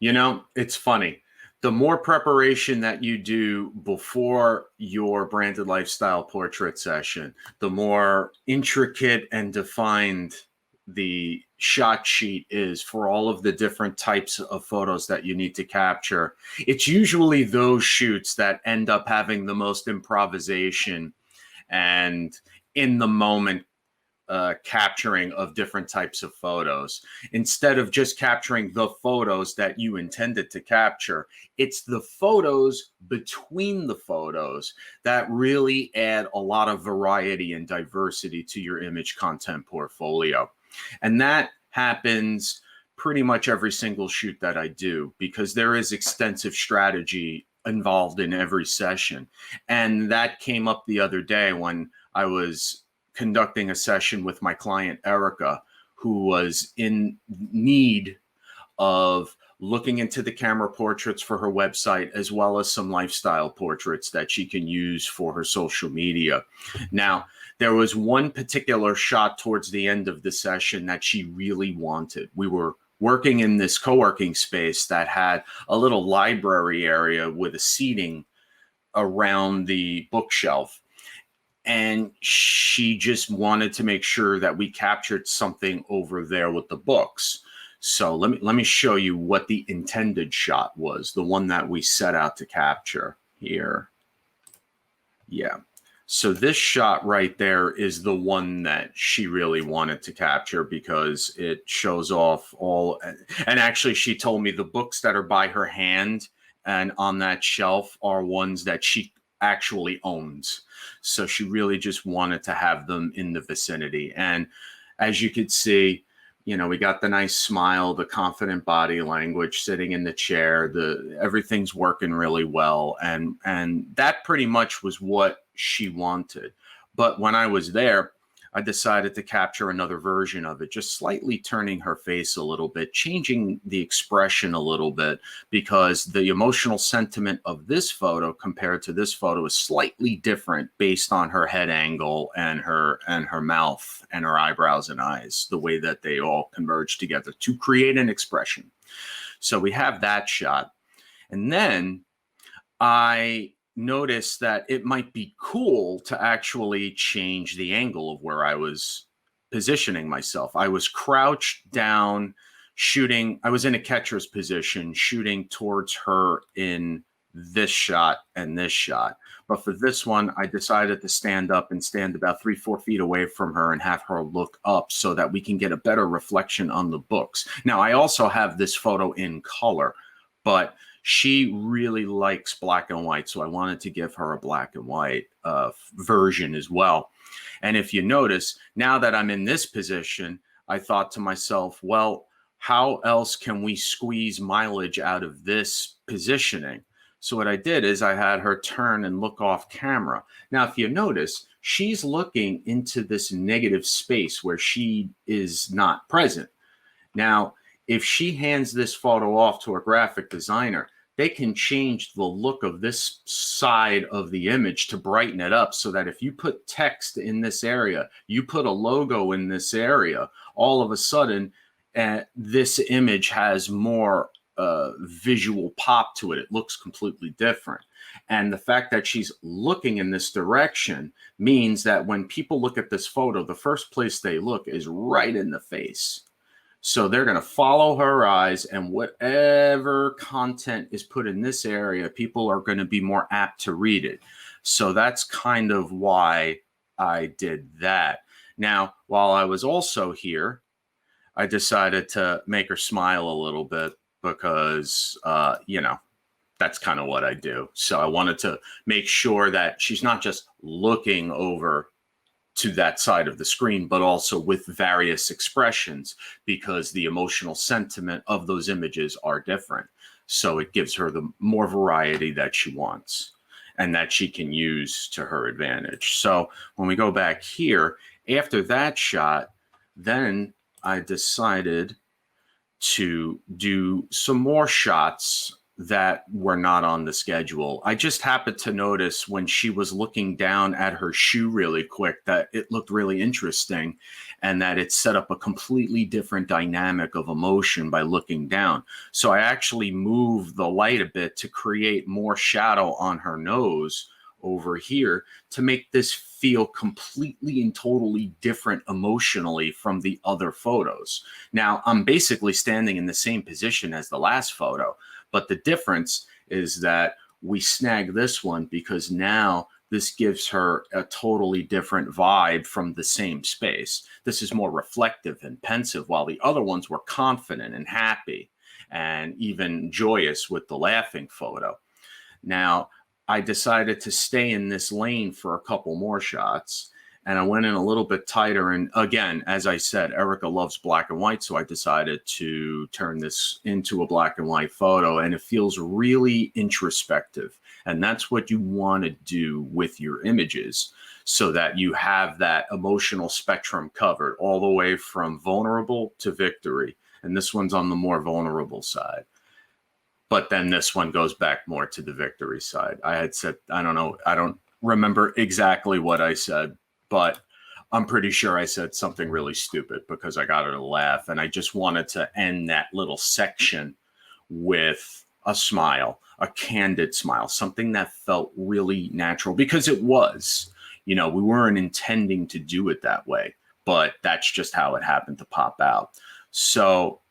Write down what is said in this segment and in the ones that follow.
You know, it's funny. The more preparation that you do before your branded lifestyle portrait session, the more intricate and defined the shot sheet is for all of the different types of photos that you need to capture. It's usually those shoots that end up having the most improvisation and in the moment capturing of different types of photos. Instead of just capturing the photos that you intended to capture, it's the photos between the photos that really add a lot of variety and diversity to your image content portfolio. And that happens pretty much every single shoot that I do, because there is extensive strategy involved in every session. And that came up the other day when I was conducting a session with my client, Erica, who was in need of looking into the camera portraits for her website, as well as some lifestyle portraits that she can use for her social media. Now, there was one particular shot towards the end of the session that she really wanted. We were working in this co-working space that had a little library area with a seating around the bookshelf. And she just wanted to make sure that we captured something over there with the books. So let me show you what the intended shot was, the one that we set out to capture here. Yeah. So this shot right there is the one that she really wanted to capture because it shows off all, and actually she told me the books that are by her hand and on that shelf are ones that she actually owns. So she really just wanted to have them in the vicinity. And as you could see, you know, we got the nice smile, the confident body language, sitting in the chair, everything's working really well. And that pretty much was what she wanted. But when I was there, I decided to capture another version of it, just slightly turning her face a little bit, changing the expression a little bit, because the emotional sentiment of this photo compared to this photo is slightly different based on her head angle and her mouth and her eyebrows and eyes, the way that they all converge together to create an expression. So we have that shot. And then I noticed that it might be cool to actually change the angle of where I was positioning myself. I was crouched down, shooting. I was in a catcher's position, shooting towards her in this shot and this shot. But for this one, I decided to stand up and stand about 3-4 feet away from her and have her look up so that we can get a better reflection on the books. Now, I also have this photo in color, but she really likes black and white, so I wanted to give her a black and white version as well. And if you notice, now that I'm in this position, I thought to myself, well, how else can we squeeze mileage out of this positioning? So what I did is I had her turn and look off camera. Now, if you notice, she's looking into this negative space where she is not present. Now, if she hands this photo off to a graphic designer, they can change the look of this side of the image to brighten it up so that if you put text in this area, you put a logo in this area, all of a sudden, this image has more visual pop to it. It looks completely different. And the fact that she's looking in this direction means that when people look at this photo, the first place they look is right in the face. So they're going to follow her eyes, and whatever content is put in this area, people are going to be more apt to read it. So that's kind of why I did that. Now, while I was also here, I decided to make her smile a little bit because, you know, that's kind of what I do. So I wanted to make sure that she's not just looking over to that side of the screen, but also with various expressions, because the emotional sentiment of those images are different. So it gives her the more variety that she wants and that she can use to her advantage. So when we go back here, after that shot, then I decided to do some more shots that were not on the schedule. I just happened to notice when she was looking down at her shoe really quick that it looked really interesting and that it set up a completely different dynamic of emotion by looking down. So I actually moved the light a bit to create more shadow on her nose over here to make this feel completely and totally different emotionally from the other photos. Now, I'm basically standing in the same position as the last photo, but the difference is that we snag this one because now this gives her a totally different vibe from the same space. This is more reflective and pensive, while the other ones were confident and happy and even joyous with the laughing photo. Now, I decided to stay in this lane for a couple more shots, and I went in a little bit tighter. And again, as I said, Erica loves black and white, so I decided to turn this into a black and white photo, and it feels really introspective. And that's what you want to do with your images, so that you have that emotional spectrum covered all the way from vulnerable to victory. And this one's on the more vulnerable side. But then this one goes back more to the victory side. I had said, I don't know, I don't remember exactly what I said, but I'm pretty sure I said something really stupid because I got her to laugh. And I just wanted to end that little section with a smile, a candid smile, something that felt really natural, because it was, we weren't intending to do it that way, but that's just how it happened to pop out. So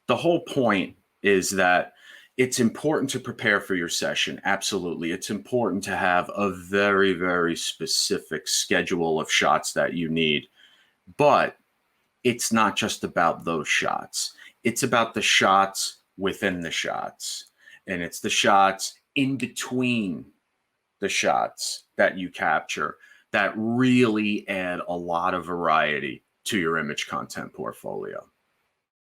the whole point is that it's important to prepare for your session. Absolutely. It's important to have a very, very specific schedule of shots that you need. But it's not just about those shots. It's about the shots within the shots. And it's the shots in between the shots that you capture that really add a lot of variety to your image content portfolio.